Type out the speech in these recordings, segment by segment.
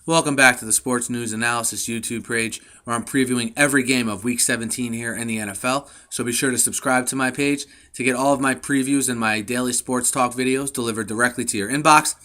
Welcome back to the Sports News Analysis YouTube page, where I'm previewing every game of Week 17 here in the NFL. So be sure to subscribe to my page to get all of my previews and my daily sports talk videos delivered directly to your inbox.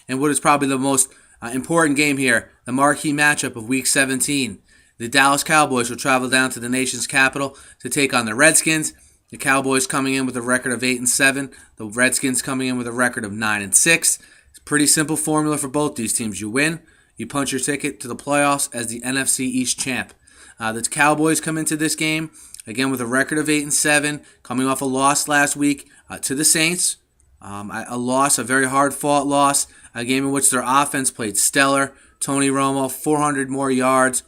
And what is probably the most important game here, the marquee matchup of Week 17. The Dallas Cowboys will travel down to the nation's capital to take on the Redskins. The Cowboys coming in with a record of 8-7. The Redskins coming in with a record of 9-6. It's a pretty simple formula for both these teams. You win, you punch your ticket to the playoffs as the NFC East champ. The Cowboys come into this game, again, with a record of 8-7, coming off a loss last week to the Saints. A very hard-fought loss, a game in which their offense played stellar. Tony Romo, 400 more yards,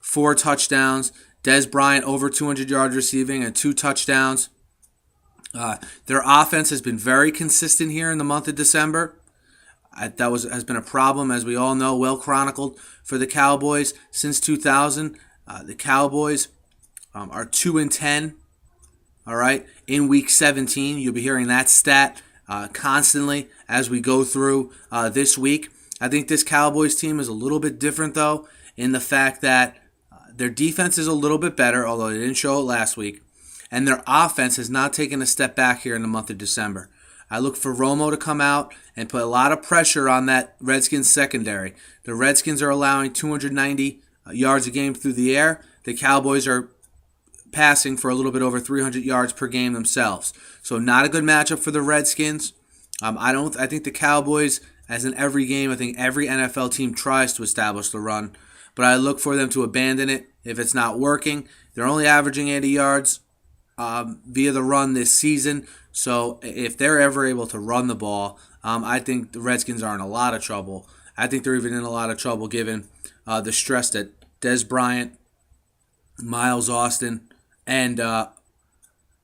4 touchdowns. Dez Bryant, over 200 yards receiving and 2 touchdowns. Their offense has been very consistent here in the month of December. That has been a problem, as we all know, well chronicled for the Cowboys since 2000. The Cowboys are 2-10. All right, in Week 17, you'll be hearing that stat constantly as we go through this week. I think this Cowboys team is a little bit different, though, in the fact that their defense is a little bit better, although they didn't show it last week, and their offense has not taken a step back here in the month of December. I look for Romo to come out and put a lot of pressure on that Redskins secondary. The Redskins are allowing 290 yards a game through the air. The Cowboys are passing for a little bit over 300 yards per game themselves. So not a good matchup for the Redskins. I think the Cowboys, as in every game, I think every NFL team tries to establish the run, but I look for them to abandon it if it's not working. They're only averaging 80 yards via the run this season. So if they're ever able to run the ball, I think the Redskins are in a lot of trouble. I think they're even in a lot of trouble given the stress that Dez Bryant, Miles Austin, and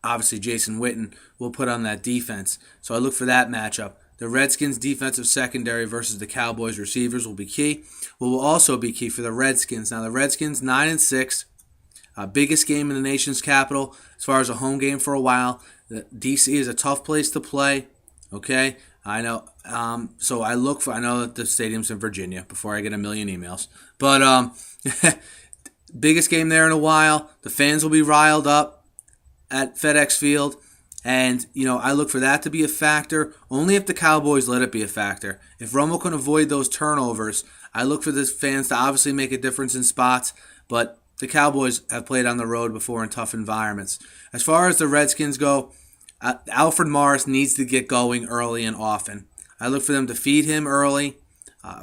obviously Jason Witten will put on that defense. So I look for that matchup. The Redskins' defensive secondary versus the Cowboys' receivers will be key. What will also be key for the Redskins. Now the Redskins 9-6, biggest game in the nation's capital as far as a home game for a while. DC is a tough place to play. Okay, I know. So I know that the stadium's in Virginia before I get a million emails. But biggest game there in a while. The fans will be riled up at FedEx Field. And, I look for that to be a factor only if the Cowboys let it be a factor. If Romo can avoid those turnovers, I look for the fans to obviously make a difference in spots, but the Cowboys have played on the road before in tough environments. As far as the Redskins go, Alfred Morris needs to get going early and often. I look for them to feed him early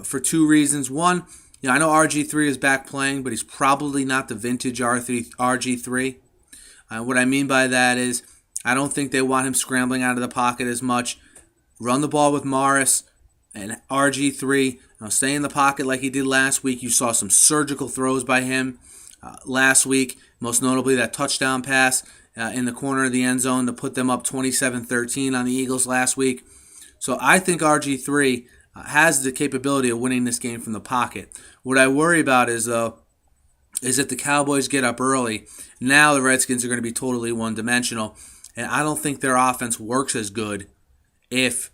for 2 reasons. One, I know RG3 is back playing, but he's probably not the vintage RG3. What I mean by that is I don't think they want him scrambling out of the pocket as much. Run the ball with Morris and RG3. Stay in the pocket like he did last week. You saw some surgical throws by him last week, most notably that touchdown pass in the corner of the end zone to put them up 27-13 on the Eagles last week. So I think RG3 has the capability of winning this game from the pocket. What I worry about is if the Cowboys get up early, now the Redskins are going to be totally one-dimensional. And I don't think their offense works as good if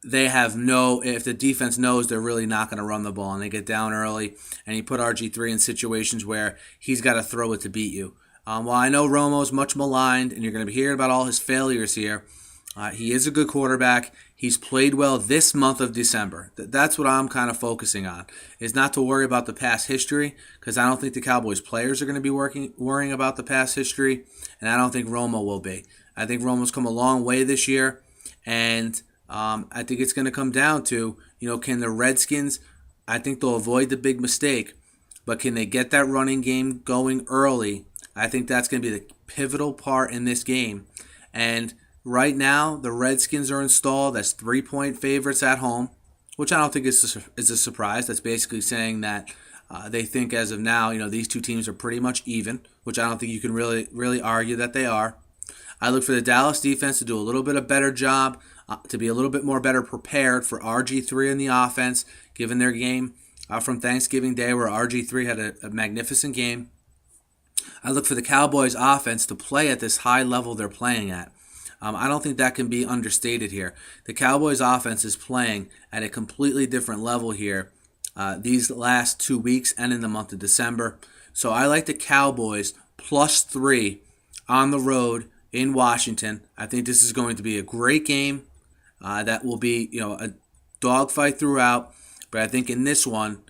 the defense knows they're really not going to run the ball and they get down early and you put RG3 in situations where he's got to throw it to beat you. While I know Romo's much maligned and you're going to be hearing about all his failures here, he is a good quarterback. He's played well this month of December. That's what I'm kind of focusing on, is not to worry about the past history, because I don't think the Cowboys players are going to be worrying about the past history, and I don't think Romo will be. I think Romo's come a long way this year, and I think it's going to come down to, can the Redskins, I think they'll avoid the big mistake, but can they get that running game going early? I think that's going to be the pivotal part in this game. And right now, the Redskins are installed as 3-point favorites at home, which I don't think is a surprise. That's basically saying that they think as of now, these two teams are pretty much even, which I don't think you can really argue that they are. I look for the Dallas defense to do a little bit of better job, to be a little bit more better prepared for RG3 in the offense, given their game from Thanksgiving Day where RG3 had a magnificent game. I look for the Cowboys offense to play at this high level they're playing at. I don't think that can be understated here. The Cowboys offense is playing at a completely different level here these last 2 weeks and in the month of December. So I like the Cowboys +3 on the road in Washington. I think this is going to be a great game. That will be, a dogfight throughout. But I think in this one,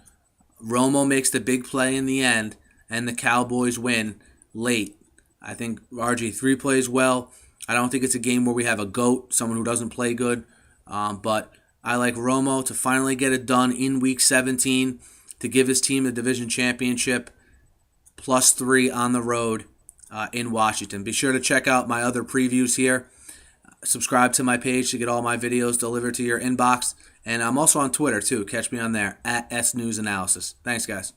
Romo makes the big play in the end, and the Cowboys win late. I think RG3 plays well. I don't think it's a game where we have a GOAT, someone who doesn't play good. But I like Romo to finally get it done in Week 17 to give his team the division championship +3 on the road in Washington. Be sure to check out my other previews here. Subscribe to my page to get all my videos delivered to your inbox. And I'm also on Twitter, too. Catch me on there, @SNewsAnalysis. Thanks, guys.